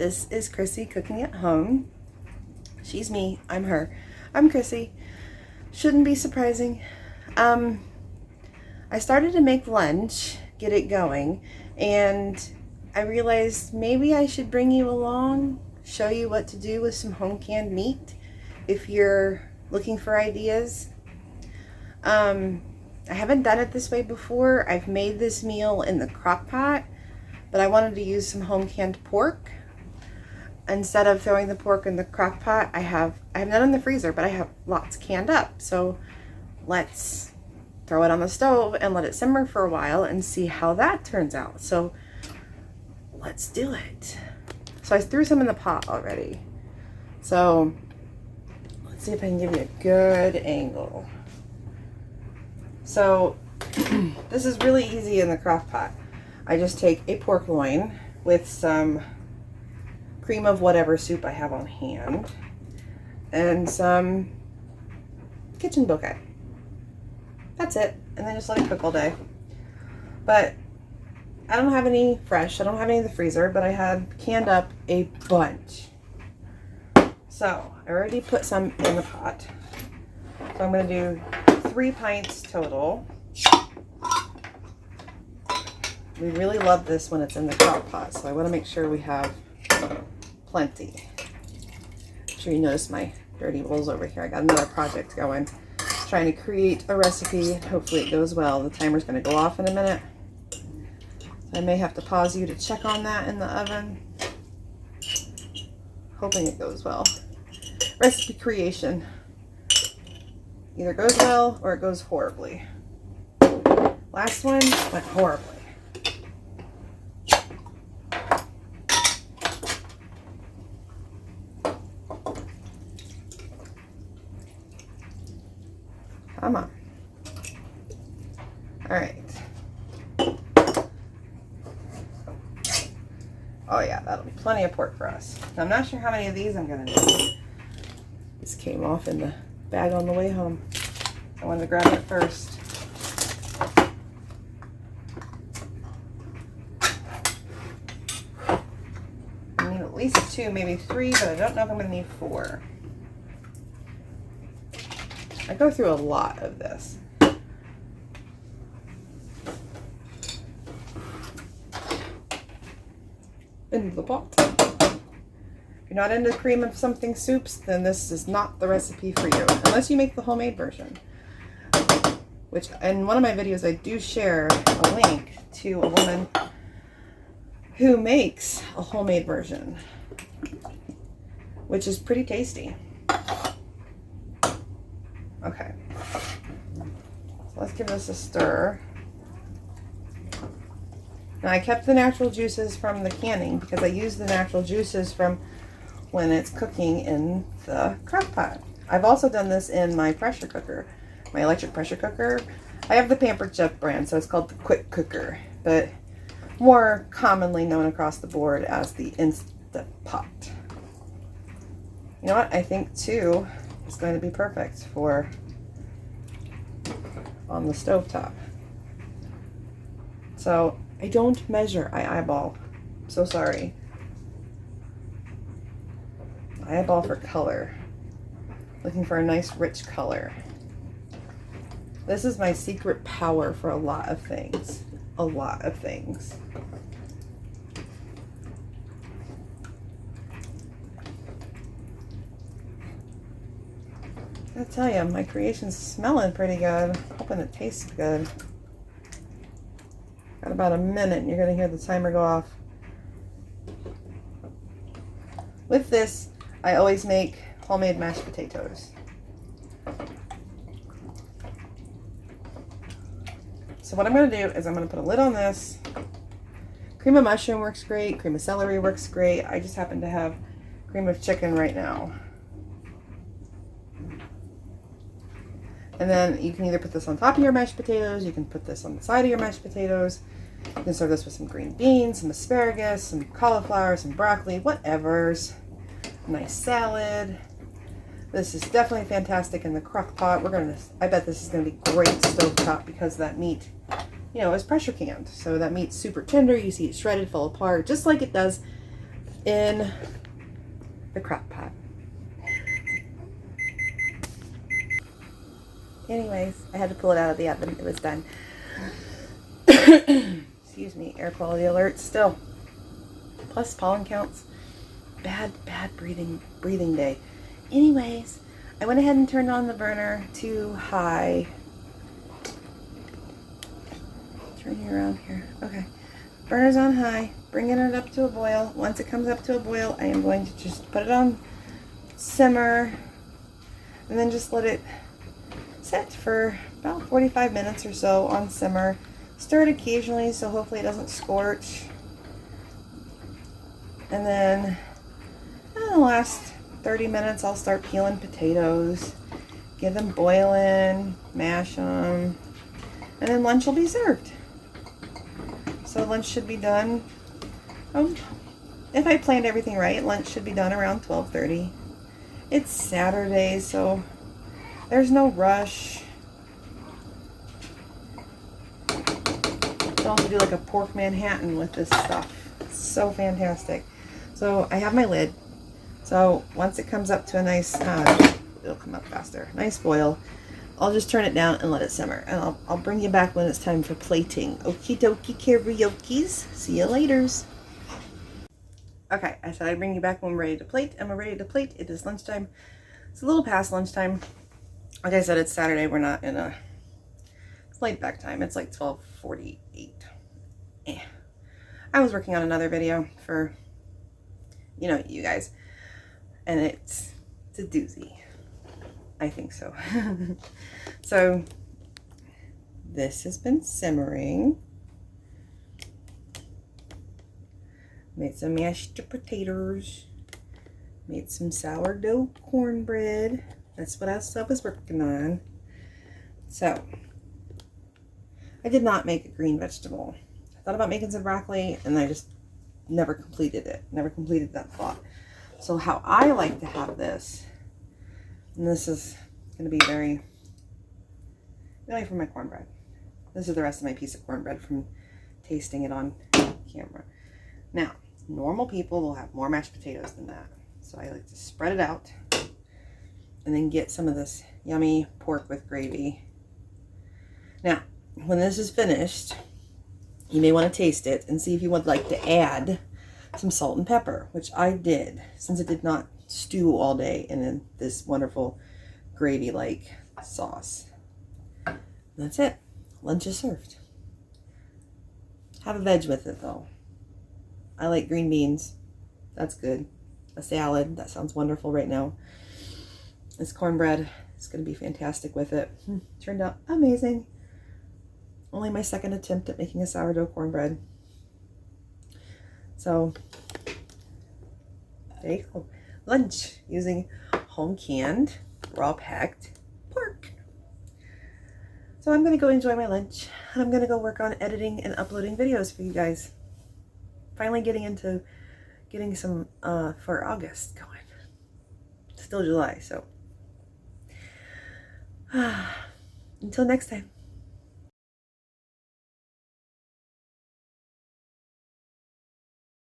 This is Chrissy cooking at home. She's me, I'm her. I'm Chrissy. Shouldn't be surprising. I started to make lunch, get it going, and I realized maybe I should bring you along, show you what to do with some home canned meat if you're looking for ideas. I haven't done it this way before. I've made this meal in the crock pot, but I wanted to use some home canned pork. Instead of throwing the pork in the crock pot, I have none in the freezer, but I have lots canned up. So let's throw it on the stove and let it simmer for a while and see how that turns out. So let's do it. So I threw some in the pot already. So let's see if I can give you a good angle. So this is really easy in the crock pot. I just take a pork loin with some cream of whatever soup I have on hand and some kitchen bouquet. That's it. And then just let it cook all day. But I don't have any fresh. I don't have any in the freezer, but I had canned up a bunch. So I already put some in the pot. So I'm going to do 3 pints total. We really love this when it's in the crock pot, so I want to make sure we have plenty. I'm sure you notice my dirty bowls over here. I got another project going, trying to create a recipe. Hopefully it goes well. The timer's going to go off in a minute. I may have to pause you to check on that in the oven. Hoping it goes well. Recipe creation either goes well or it goes horribly. Last one went horribly. Come on. All right. Oh yeah, that'll be plenty of pork for us. Now, I'm not sure how many of these I'm gonna do. This came off in the bag on the way home. I wanted to grab it first. I need at least 2, maybe 3, but I don't know if I'm gonna need 4. I go through a lot of this. Into the pot. If you're not into cream of something soups, then this is not the recipe for you, unless you make the homemade version. Which, in one of my videos, I do share a link to a woman who makes a homemade version, which is pretty tasty. Okay, so let's give this a stir. Now I kept the natural juices from the canning because I use the natural juices from when it's cooking in the crock pot. I've also done this in my pressure cooker, my electric pressure cooker. I have the Pampered Chef brand, so it's called the Quick Cooker, but more commonly known across the board as the Instant Pot. You know what? I think 2 is going to be perfect for on the stovetop. So I don't measure, I eyeball. So sorry. I eyeball for color. Looking for a nice rich color. This is my secret power for a lot of things. A lot of things. I tell you, my creation's smelling pretty good. Hoping it tastes good. Got about a minute and you're going to hear the timer go off. With this, I always make homemade mashed potatoes. So what I'm going to do is I'm going to put a lid on this. Cream of mushroom works great. Cream of celery works great. I just happen to have cream of chicken right now. And then you can either put this on top of your mashed potatoes, you can put this on the side of your mashed potatoes. You can serve this with some green beans, some asparagus, some cauliflower, some broccoli, whatever's. Nice salad. This is definitely fantastic in the crock pot. I bet this is gonna be great stovetop because that meat, you know, is pressure canned. So that meat's super tender. You see it shredded, fall apart, just like it does in the crock pot. Anyways, I had to pull it out of the oven. It was done. Excuse me, air quality alert still. Plus pollen counts. Bad breathing day. Anyways, I went ahead and turned on the burner to high. Turning around here. Okay. Burner's on high. Bringing it up to a boil. Once it comes up to a boil, I am going to just put it on simmer and then just let it set for about 45 minutes or so on simmer. Stir it occasionally so hopefully it doesn't scorch. And then in the last 30 minutes I'll start peeling potatoes, get them boiling, mash them, and then lunch will be served. So lunch should be done, if I planned everything right, lunch should be done around 12:30. It's Saturday, so there's no rush. Don't have to do like a pork Manhattan with this stuff. It's so fantastic. So I have my lid. So once it comes up to a nice, it'll come up faster, nice boil, I'll just turn it down and let it simmer. And I'll bring you back when it's time for plating. Okie dokie karaoke's. See you laters. Okay, I said I'd bring you back when we're ready to plate, and we're ready to plate. It is lunchtime. It's a little past lunchtime. Like I said, it's Saturday. We're not in a, it's late back time. It's like 12:48. I was working on another video for, you guys. And it's a doozy. I think so. So this has been simmering. Made some mashed potatoes. Made some sourdough cornbread. That's what I was working on. So I did not make a green vegetable. I thought about making some broccoli and I just never completed it. Never completed that thought. So how I like to have this, and this is going to be very for my cornbread. This is the rest of my piece of cornbread from tasting it on camera. Now, normal people will have more mashed potatoes than that. So I like to spread it out and then get some of this yummy pork with gravy. Now, when this is finished, you may want to taste it and see if you would like to add some salt and pepper, which I did, since it did not stew all day in this wonderful gravy-like sauce. And that's it. Lunch is served. Have a veg with it, though. I like green beans. That's good. A salad. That sounds wonderful right now. This cornbread is going to be fantastic with it. Turned out amazing. Only my second attempt at making a sourdough cornbread. So, there you go. Lunch using home canned, raw packed pork. So I'm going to go enjoy my lunch, and I'm going to go work on editing and uploading videos for you guys. Finally getting some for August going. Still July, so. Until next time.